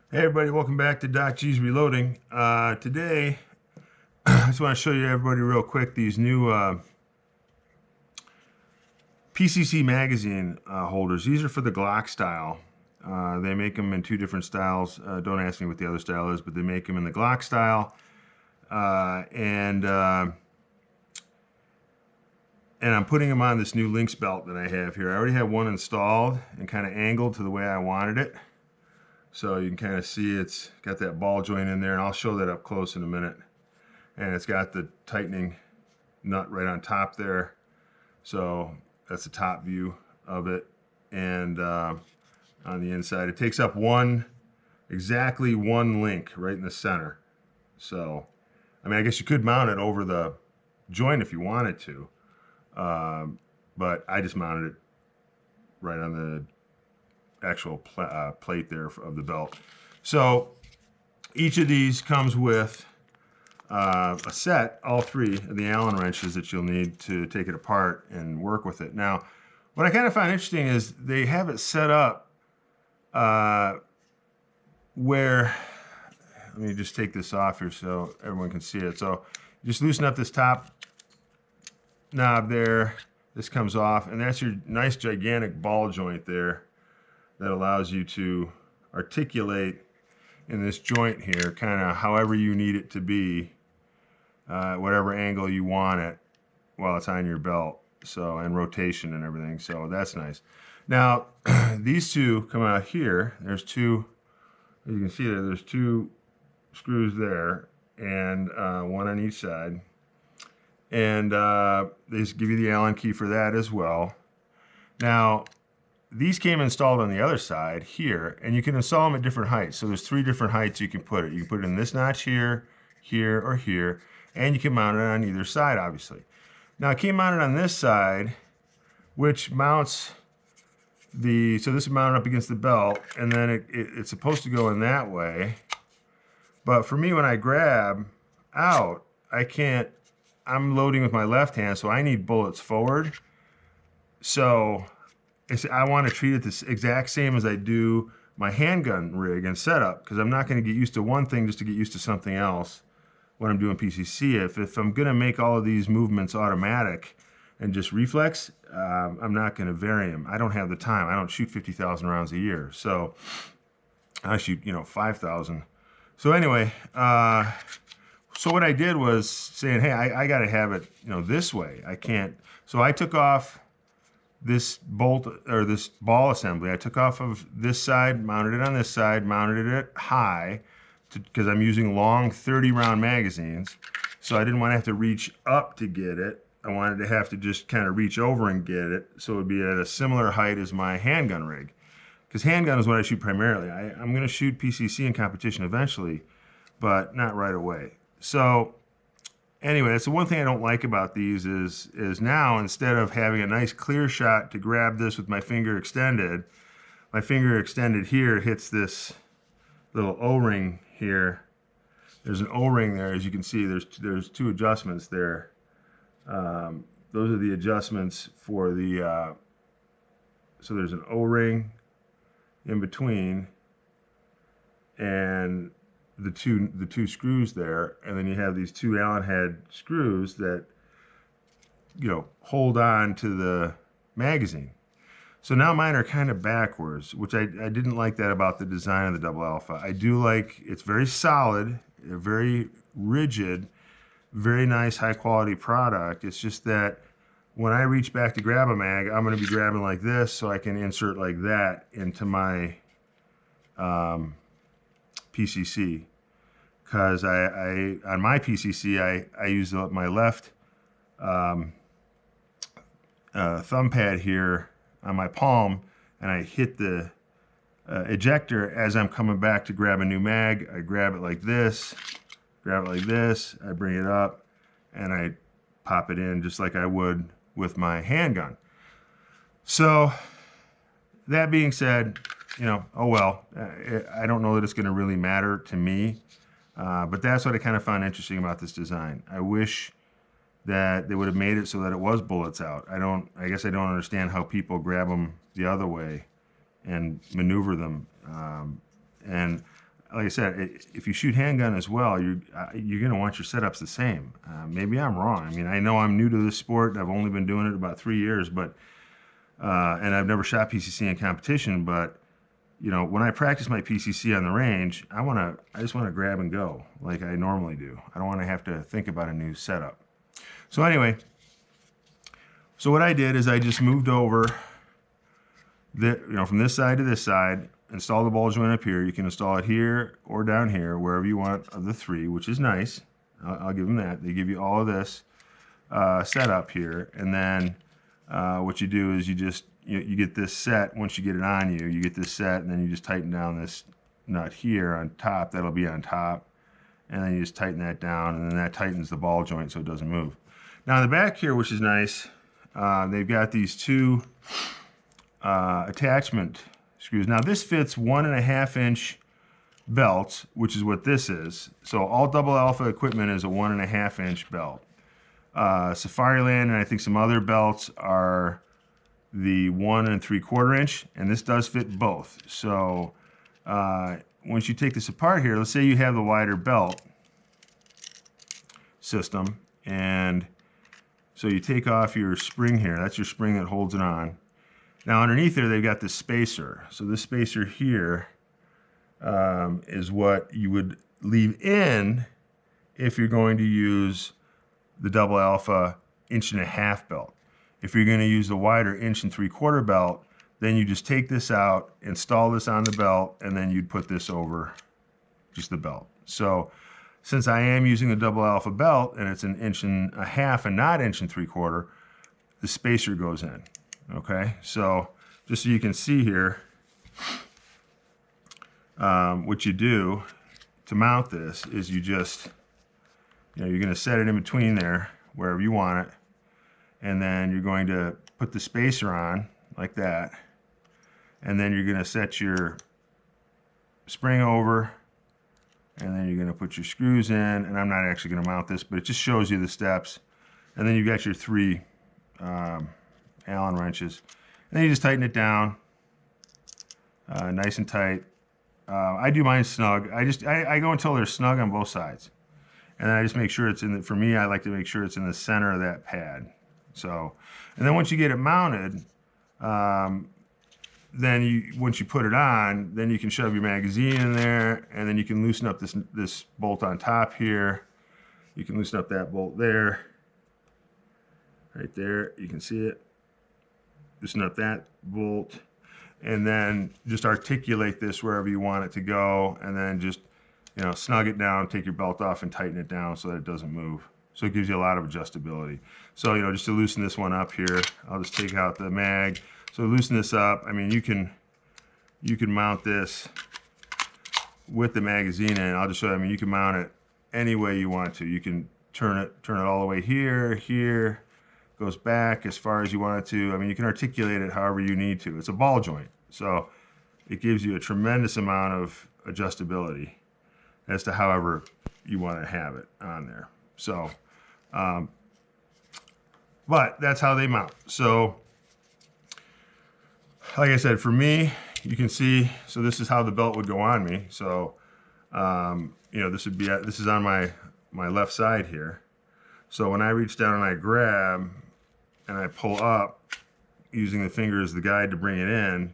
Hey everybody, welcome back to Doc G's Reloading. Today, I just want to show you everybody real quick these new PCC magazine holders. These are for the Glock style. They make them in two different styles. Don't ask me what the other style is, but they make them in the Glock style. And I'm putting them on this new Lynx belt that I have here. I already have one installed and kind of angled to the way I wanted it. So you can kind of see it's got that ball joint in there, and I'll show that up close in a minute. And it's got the tightening nut right on top there. So that's the top view of it. And on the inside, it takes up exactly one link right in the center. So, I mean, I guess you could mount it over the joint if you wanted to. But I just mounted it right on the actual plate there of the belt. So each of these comes with a set, all three of the Allen wrenches that you'll need to take it apart and work with it. Now, what I kind of find interesting is they have it set up where, let me just take this off here so everyone can see it. So you just loosen up this top knob there. This comes off, and that's your nice gigantic ball joint there that allows you to articulate in this joint here, kind of however you need it to be, whatever angle you want it while it's on your belt. So, and rotation and everything. So that's nice. Now, these two come out here. There's two, as you can see there's two screws there, and one on each side. And they just give you the Allen key for that as well. Now, these came installed on the other side here, and you can install them at different heights. So there's three different heights you can put it. You can put it in this notch here, here, or here, and you can mount it on either side, obviously. Now, it came mounted on this side, which mounts so this is mounted up against the belt, and then it's supposed to go in that way. But for me, when I grab out, I'm loading with my left hand, so I need bullets forward. So I want to treat it the exact same as I do my handgun rig and setup, because I'm not going to get used to one thing just to get used to something else when I'm doing PCC. If I'm going to make all of these movements automatic and just reflex, I'm not going to vary them. I don't have the time. I don't shoot 50,000 rounds a year. So I shoot, 5,000. So anyway, so what I did was saying, hey, I got to have it, this way. I can't. So I took off this bolt or this ball assembly. I took off of this side, mounted it on this side, mounted it high because I'm using long 30-round magazines. So I didn't want to have to reach up to get it. I wanted to have to just kind of reach over and get it. So it would be at a similar height as my handgun rig. Because handgun is what I shoot primarily. I'm going to shoot PCC in competition eventually, but not right away. So anyway, that's the one thing I don't like about these is now instead of having a nice clear shot to grab this with my finger extended here hits this little O-ring here. There's an O-ring there, as you can see. There's two adjustments there. Those are the adjustments for the. So there's an O-ring in between, and the two screws there, and then you have these two Allen head screws that hold on to the magazine. So now mine are kind of backwards, which I didn't like that about the design of the Double Alpha. I do like it's very solid, very rigid, very nice high quality product. It's just that when I reach back to grab a mag, I'm going to be grabbing like this so I can insert like that into my PCC, because I on my PCC I use my left thumb pad here on my palm, and I hit the ejector as I'm coming back to grab a new mag. I grab it like this, I bring it up, and I pop it in just like I would with my handgun. So that being said, oh well, I don't know that it's going to really matter to me, but that's what I kind of found interesting about this design. I wish that they would have made it so that it was bullets out. I guess I don't understand how people grab them the other way and maneuver them. And like I said, if you shoot handgun as well, you're going to want your setups the same. Maybe I'm wrong. I mean, I know I'm new to this sport. I've only been doing it about 3 years, but and I've never shot PCC in competition. But you know, when I practice my PCC on the range, I just want to grab and go like I normally do. I don't want to have to think about a new setup. So anyway, so what I did is I just moved over from this side to this side. Install the ball joint up here. You can install it here or down here, wherever you want of the 3, which is nice. I'll give them that. They give you all of this set up here, and then what you do is you get this set. Once you get it on you get this set, and then you just tighten down this nut here on top. That'll be on top, and then you just tighten that down, and then that tightens the ball joint so it doesn't move. Now in the back here, which is nice, they've got these 2 attachment screws. Now this fits 1.5 inch belts, which is what this is. So all double alpha equipment is a 1.5 inch belt. Safariland and I think some other belts are the 1 3/4 inch, and this does fit both. So once you take this apart here, let's say you have the wider belt system, and so you take off your spring here. That's your spring that holds it on. Now underneath there, they've got this spacer. So this spacer here is what you would leave in if you're going to use the double alpha 1.5 inch belt. If you're going to use the wider 1 3/4 inch belt, then you just take this out, install this on the belt, and then you'd put this over just the belt. So since I am using the double alpha belt and it's 1.5 inches and not 1 3/4 inches, the spacer goes in. Okay, so just so you can see here, what you do to mount this is you just, you're going to set it in between there wherever you want it, and then you're going to put the spacer on like that, and then you're going to set your spring over, and then you're going to put your screws in, and I'm not actually going to mount this, but it just shows you the steps, and then you've got your 3 Allen wrenches, and then you just tighten it down nice and tight. I do mine snug. I go until they're snug on both sides, and then I just make sure it's in the, for me, I like to make sure it's in the center of that pad. So, and then once you get it mounted, then once you put it on, then you can shove your magazine in there, and then you can loosen up this bolt on top here. You can loosen up that bolt there, right there. You can see it. Loosen up that bolt, and then just articulate this wherever you want it to go, and then just, snug it down, take your belt off and tighten it down so that it doesn't move. So it gives you a lot of adjustability. So, just to loosen this one up here, I'll just take out the mag. So loosen this up. I mean, you can mount this with the magazine in. I'll just show you. I mean, you can mount it any way you want to. You can turn it all the way here, goes back as far as you want it to. I mean, you can articulate it however you need to. It's a ball joint, so it gives you a tremendous amount of adjustability as to however you want to have it on there. So, but that's how they mount. So, like I said, for me, you can see, so this is how the belt would go on me. So, this is on my left side here. So when I reach down and I grab and I pull up using the finger as the guide to bring it in,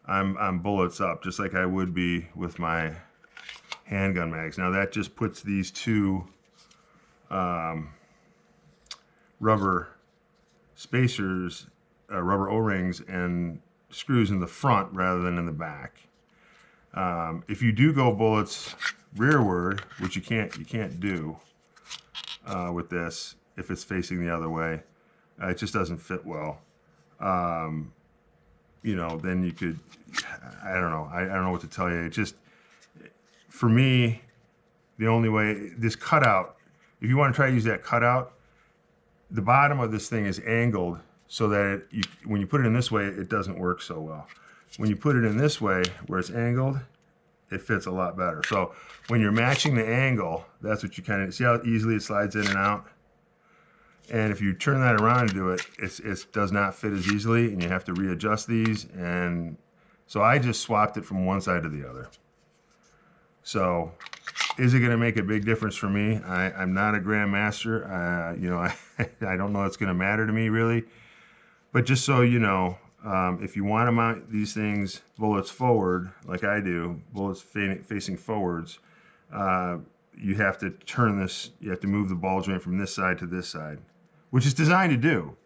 I'm bullets up, just like I would be with my handgun mags. Now that just puts these 2 rubber spacers, rubber O-rings and screws in the front rather than in the back. If you do go bullets rearward, which you can't do with this if it's facing the other way, it just doesn't fit well. Then you could, I don't know what to tell you. It just, for me, the only way, this cutout, if you want to try to use that cutout, the bottom of this thing is angled so that when you put it in this way, it doesn't work so well. When you put it in this way, where it's angled, it fits a lot better. So when you're matching the angle, that's what you kind of, see how easily it slides in and out? And if you turn that around and do it, it does not fit as easily, and you have to readjust these. And so I just swapped it from one side to the other. So is it going to make a big difference for me? I'm not a grandmaster. You know, I don't know it's going to matter to me really. But just so you know, if you want to mount these things bullets forward, like I do, bullets facing forwards, you have to turn this, you have to move the ball joint from this side to this side, which is designed to do.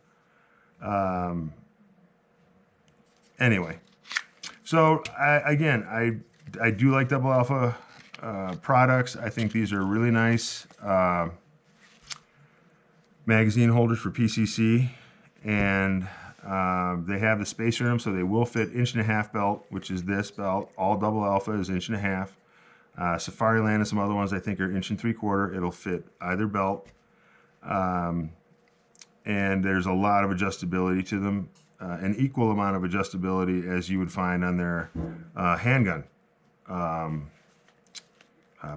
Anyway, so again, I do like Double Alpha products. I think these are really nice magazine holders for PCC, and they have the spacer in them, so they will fit 1.5 inch belt, which is this belt. All Double Alpha is 1.5 inch. Safari Land and some other ones I think are 1.75 inch. It'll fit either belt. And there's a lot of adjustability to them, an equal amount of adjustability as you would find on their handgun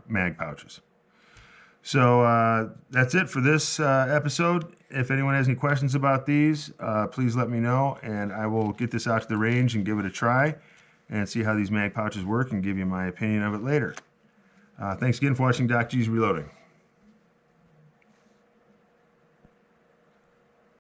mag pouches. So that's it for this episode. If anyone has any questions about these, please let me know, and I will get this out to the range and give it a try and see how these mag pouches work and give you my opinion of it later. Thanks again for watching Doc G's Reloading.